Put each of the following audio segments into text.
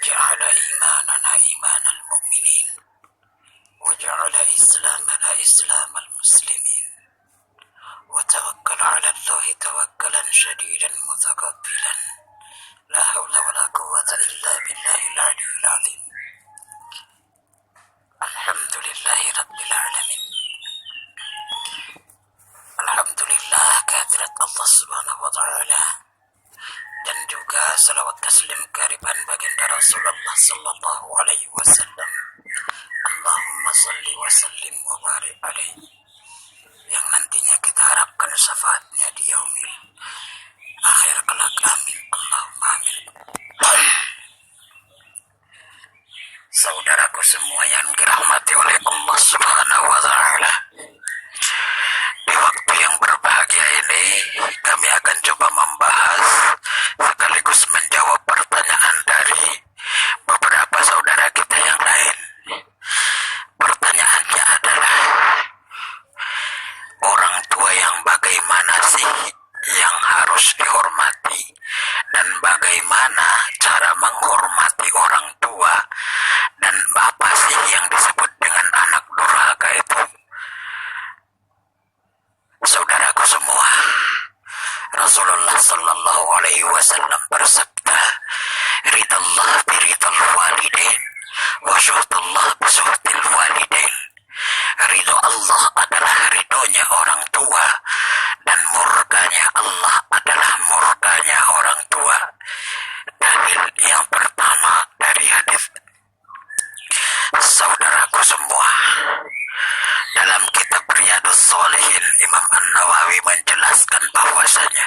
جعل إيماننا إيمان المؤمنين وجعل إسلامنا إسلام المسلمين وتوكل على الله توكلا شديدا متقبلا لا حول ولا قوة إلا بالله العلي العظيم. الحمد لله رب العالمين. Alhamdulillah kehadirat Allah subhanahu wa ta'ala, dan juga salawat taslim kehadiran baginda Rasulullah sallallahu alaihi wasallam. Allahumma salli wa sallim wa barik alaihi, yang nantinya kita harapkan syafaatnya di yaumil akhir kelak. Amin. Allahumma amin. Saudaraku semua yang dirahmati oleh Allah subhanahu wa ta'ala, di waktu yang berbahagia ini kami akan coba membahas sekaligus menjawab pertanyaan dari beberapa saudara kita yang lain. Pertanyaannya adalah, orang tua yang bagaimana sih yang harus dihormati, dan bagaimana cara menghormati orang tua, dan apa sih yang disebut dengan anak durhaka itu? Saudaraku semua, Rasulullah sallallahu alaihi wasallam bersabda, "Ridallah biridal walidain wa syuhdullah bisuhdil walidain." Ridho Allah adalah ridhonya orang tua, dan murkanya Allah adalah murkanya orang tua. Dalil yang pertama dari hadis. Saudaraku semua, dalam kitab Riyadhus Shalihin, Imam An-Nawawi menjelaskan bahwasanya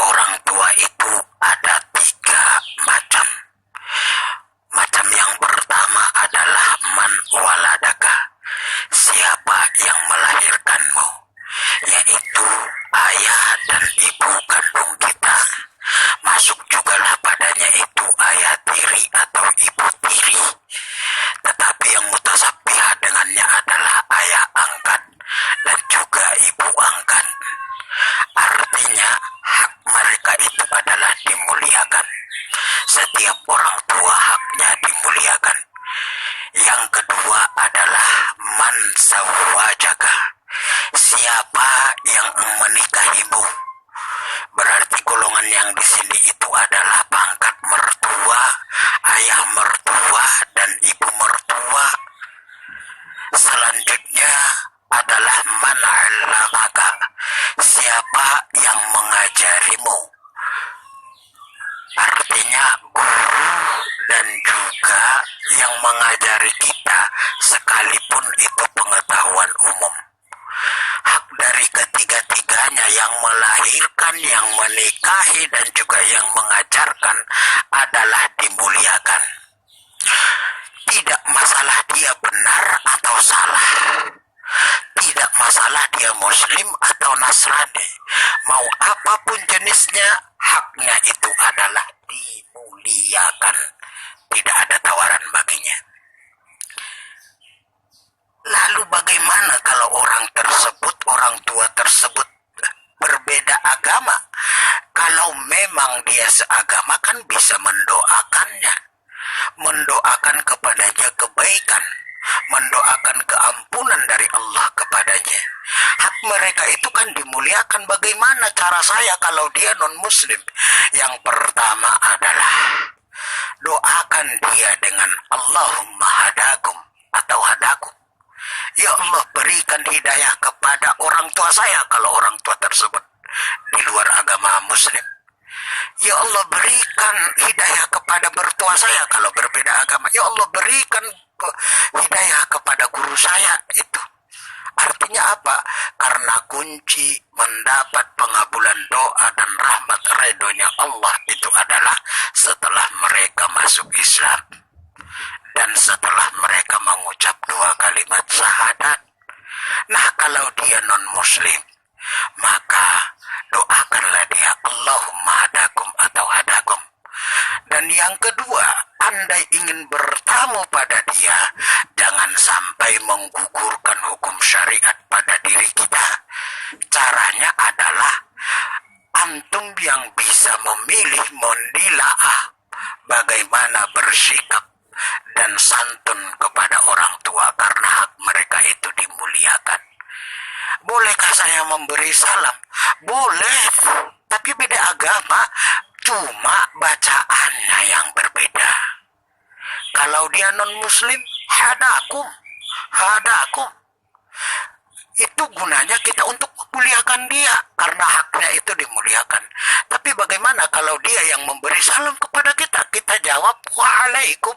orang tua itu ada 3 macam. Macam yang pertama adalah man waladaka, siapa yang melahirkanmu, yaitu ayah dan ibu kandung kita. Masuk jugalah padanya itu ayah tiri atau ibu tiri. Tetapi yang mutasabbiha dengannya adalah ayah angkat dan juga ibu angkat. Artinya hak mereka itu adalah dimuliakan. Setiap orang tua haknya dimuliakan. Yang kedua adalah man zawwajaka, siapa yang menikahimu. Berarti golongan yang di sini itu adalah pangkat mertua, ayah mertua dan ibu mertua. Selanjutnya adalah man 'allamaka, siapa yang mengajarimu. Artinya guru dan juga yang mengajari kita, sekalipun itu pengetahuan umum. Hak dari ketiga-tiganya, yang melahirkan, yang menikahi, dan juga yang mengajarkan, adalah dimuliakan. Tidak masalah dia benar atau salah, tidak masalah dia muslim atau nasrani, mau apapun jenisnya, haknya itu adalah dimuliakan. Tidak ada tawaran baginya. Lalu bagaimana kalau orang tua tersebut berbeda agama? Kalau memang dia seagama, kan bisa mendoakannya, mendoakan kepadanya kebaikan, mendoakan keampunan dari Allah kepadanya. Hak mereka itu kan dimuliakan. Bagaimana cara saya kalau dia non-muslim? Yang pertama adalah doakan dia dengan Allahumma hadakum atau hadakum. Ya Allah, berikan hidayah kepada orang tua saya kalau orang tua tersebut di luar agama muslim. Ya Allah, berikan hidayah kepada mertua saya kalau berbeda agama. Ya Allah, berikan hidayah kepada guru saya itu. Artinya apa? Karena kunci mendapat pengabulan doa dan rahmat ridhonya Allah itu adalah setelah mereka masuk Islam dan setelah mereka mengucap 2 kalimat syahadat. Nah, kalau dia non-muslim, maka doakanlah dia Allahumma hadakum atau hadakum. Dan yang kedua, andai ingin bertamu pada dia, jangan sampai menggugurkan hukum syariat pada diri kita. Caranya adalah antum yang bisa memilih mendilaah bagaimana bersikap dan santun kepada orang tua karena hak mereka itu dimuliakan. Bolehkah saya memberi salam? Boleh, tapi beda agama, cuma bacaannya yang berbeda. Kalau dia non-muslim, hadakum. Itu gunanya kita untuk memuliakan dia karena haknya itu dimuliakan. Tapi bagaimana kalau dia yang memberi salam kepada kita, kita jawab waalaikum.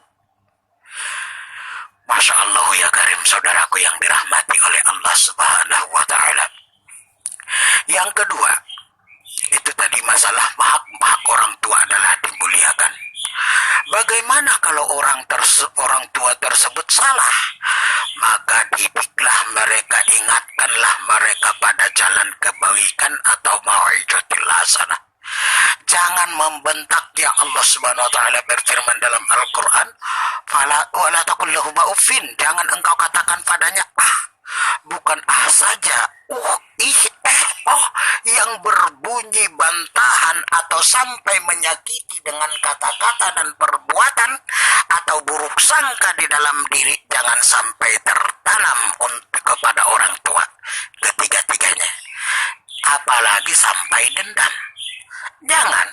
Masya Allah ya karim, saudaraku yang dirahmati oleh Allah Subhanahu wa ta'ala. Yang kedua, itu tadi masalah hak orang tua adalah dimuliakan. Bagaimana kalau orang tua tersebut salah? Maka didiklah mereka, ingatkanlah mereka pada jalan kebaikan atau mau'izatil hasanah. Jangan membentak. Ya Allah Subhanahu wa ta'ala berfirman dalam Al-Quran, wala taqul lahum uffin, jangan engkau katakan padanya bukan saja, yang berbunyi bantahan atau sampai menyakiti dengan kata-kata dan perbuatan atau buruk sangka di dalam diri, jangan sampai tertanam untuk kepada orang tua ketiga-tiganya, apalagi sampai dendam. Jangan.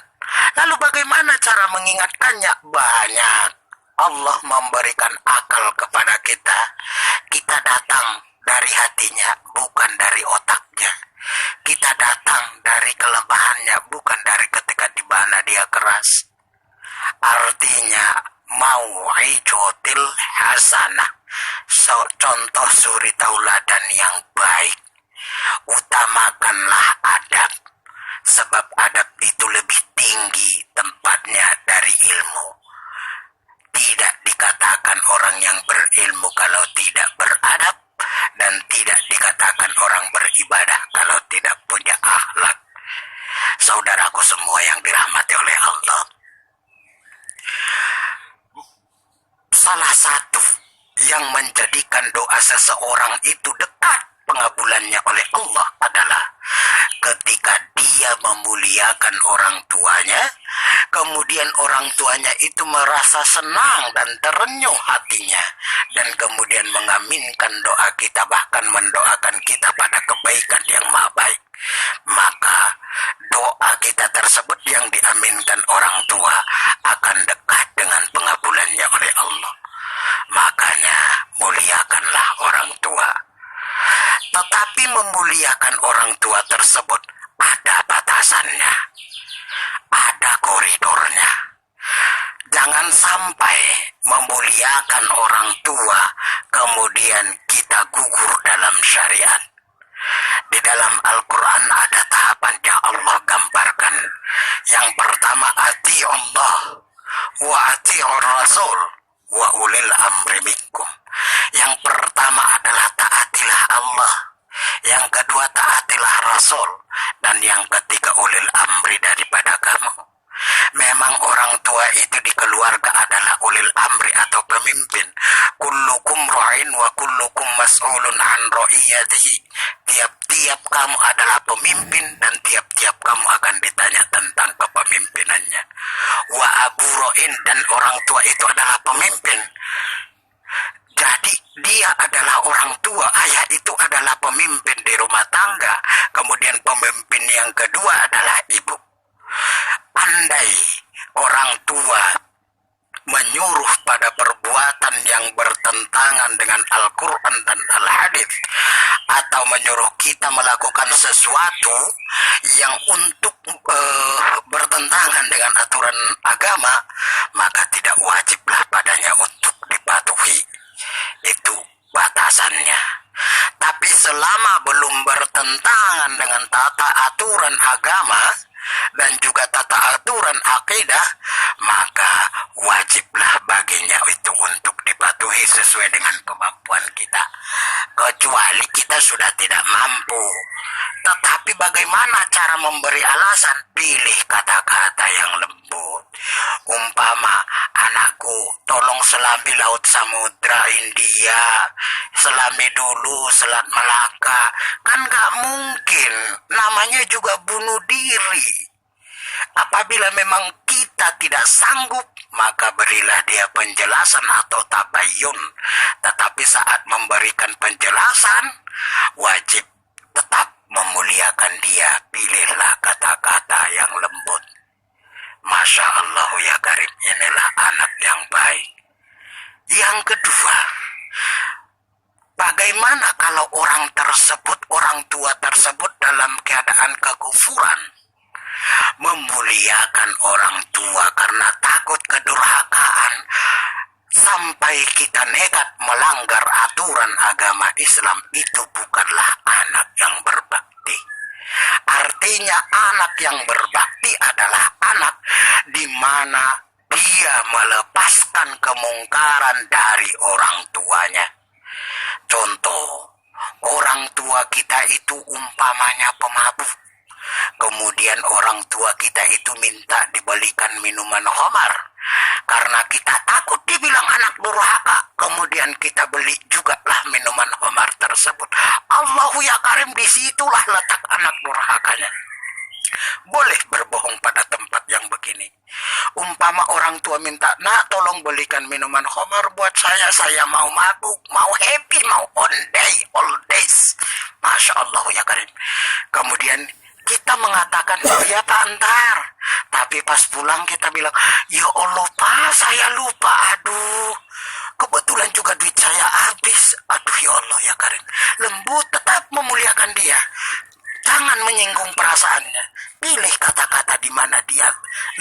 Lalu bagaimana cara mengingatkannya? Banyak. Allah memberikan akal kepada kita. Kita datang dari hatinya, bukan dari otaknya. Kita datang dari kelemahannya, bukan dari ketika di mana dia keras. Artinya mau'izatil hasanah, contoh suri tauladan yang baik. Utamakanlah adab, sebab adab itu lebih tinggi tempatnya dari ilmu. Tidak dikatakan orang yang berilmu kalau tidak beradab, dan tidak dikatakan orang beribadah kalau tidak punya akhlak. Saudaraku semua yang dirahmati oleh Allah, salah satu yang menjadikan doa seseorang itu dekat pengabulannya oleh Allah adalah ketika dia memuliakan orang tuanya, kemudian orang tuanya itu merasa senang dan terenyuh hatinya, dan kemudian mengaminkan doa kita, bahkan mendoakan kita pada kebaikan yang maha baik, maka doa kita tersebut yang diaminkan orang tua akan dekat dengan pengabulannya oleh Allah. Makanya muliakanlah orang tua. Tetapi memuliakan orang tua tersebut ada batasannya, ada koridornya. Jangan sampai memuliakan orang tua kemudian kita gugur dalam syariat. Di dalam Al-Quran ada tahapan yang Allah gambarkan. Yang pertama, ati Allah wa ati'ur Rasul wa ulil amri minkum. Yang pertama adalah taatilah Allah, yang kedua taatilah Rasul, dan yang ketiga ulil amri daripada kamu. Memang orang tua itu di keluarga adalah ulil amri atau pemimpin. Kullukum ra'in wa kullukum mas'ulun an ra'iyatihi. Tiap-tiap kamu adalah pemimpin dan tiap-tiap kamu akan ditanya tentang kepemimpinannya. Wa abu ra'in, dan orang tua itu adalah pemimpin. Jadi dia adalah orang tua, ayah itu adalah pemimpin di rumah tangga. Kemudian pemimpin yang kedua adalah ibu. Andai orang tua menyuruh pada perbuatan yang bertentangan dengan Al-Quran dan Al-Hadis, atau menyuruh kita melakukan sesuatu yang untuk bertentangan dengan aturan agama, maka tidak wajiblah padanya untuk dipatuhi. Itu batasannya. Tapi selama belum bertentangan dengan tata aturan agama dan juga tata aturan akidah, maka wajiblah baginya itu untuk dipatuhi sesuai dengan kemampuan kita. Kecuali kita sudah tidak mampu. Tetapi bagaimana cara memberi alasan? Pilih kata-kata yang lembut. Umpama, anakku, tolong selami laut samudra India, selami dulu Selat Malaka. Kan gak mungkin, namanya juga bunuh diri. Apabila memang kita tidak sanggup, maka berilah dia penjelasan atau tabayun. Tetapi saat memberikan penjelasan, wajib tetap memuliakan dia. Pilihlah kata-kata yang lembut. Masya Allah ya Karim, inilah anak yang baik. Yang kedua, bagaimana kalau orang tua tersebut dalam keadaan kekufuran? Memuliakan orang tua karena takut kedurhakaan, sampai kita nekat melanggar aturan agama Islam, itu bukanlah anak yang berbakti. Artinya anak yang berbakti adalah anak di mana dia melepaskan kemungkaran dari orang tuanya. Contoh, orang tua kita itu umpamanya pemabuk. Kemudian orang tua kita itu minta dibelikan minuman khamar. Karena kita takut dibilang anak durhaka, kemudian kita beli juga lah minuman khamar tersebut. Allahu ya Karim, disitulah letak anak durhakanya. Boleh berbohong pada tempat yang begini. Umpama orang tua minta, nak tolong belikan minuman khamar buat saya mau mabuk, mau happy, mau all days. Masya Allah ya Karim. Kemudian kita mengatakan, oh ya Pak, antar. Tapi pas pulang kita bilang, ya Allah Pak, saya lupa, aduh. Kebetulan juga duit saya habis. Aduh ya Allah ya Karim. Lembut, tetap memuliakan dia. Jangan menyinggung perasaannya. Pilih kata-kata di mana dia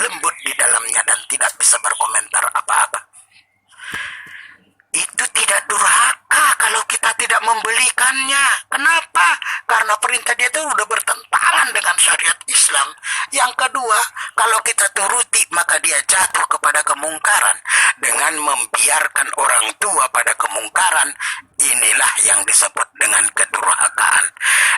lembut di dalamnya dan tidak bisa berkomentar apa-apa. Itu tidak durhaka kalau kita tidak membelikannya. Kenapa? Karena perintah dia itu sudah bertentangan dengan syariat Islam. Yang kedua, kalau kita turuti maka dia jatuh kepada kemungkaran. Dengan membiarkan orang tua pada kemungkaran, inilah yang disebut dengan kedurhakaan.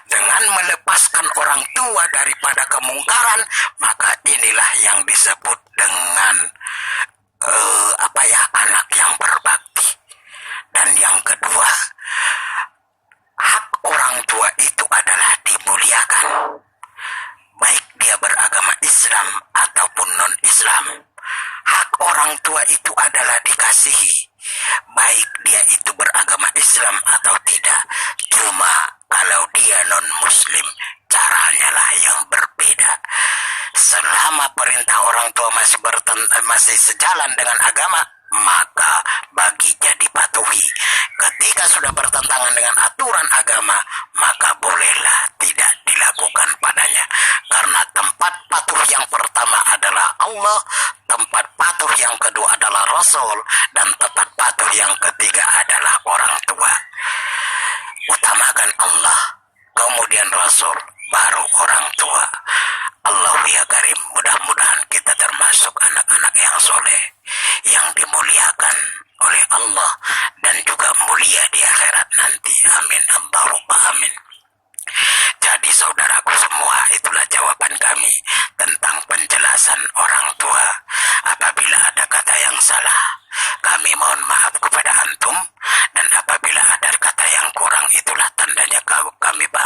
Dengan melepaskan orang tua daripada kemungkaran, maka inilah yang disebut dengan anak yang berbakti. Dan yang kedua, hak orang tua itu adalah dimuliakan, baik dia beragama Islam ataupun non-Islam. Hak orang tua itu adalah dikasihi, baik dia itu beragama Islam atau tidak. Cuma kalau dia non-Muslim, caranya lah yang berbeda. Selama perintah orang tua masih sejalan dengan agama, maka baginya dipatuhi. Ketika sudah bertentangan dengan aturan agama, maka bolehlah tidak dilakukan padanya. Karena tempat patuh yang pertama adalah Allah, tempat patuh yang kedua adalah Rasul, dan tempat patuh yang ketiga adalah orang tua. Utamakan Allah, kemudian Rasul, baru orang tua. Allah ya Karim, mudah-mudahan kita termasuk anak-anak yang soleh, yang dimuliakan oleh Allah dan juga mulia di akhirat nanti. Amin Allahumma amin. Jadi saudaraku semua, itulah jawaban kami tentang penjelasan orang tua. Apabila ada kata yang salah, kami mohon maaf kepada antum, dan apabila ada kata yang kurang, itulah tandanya kami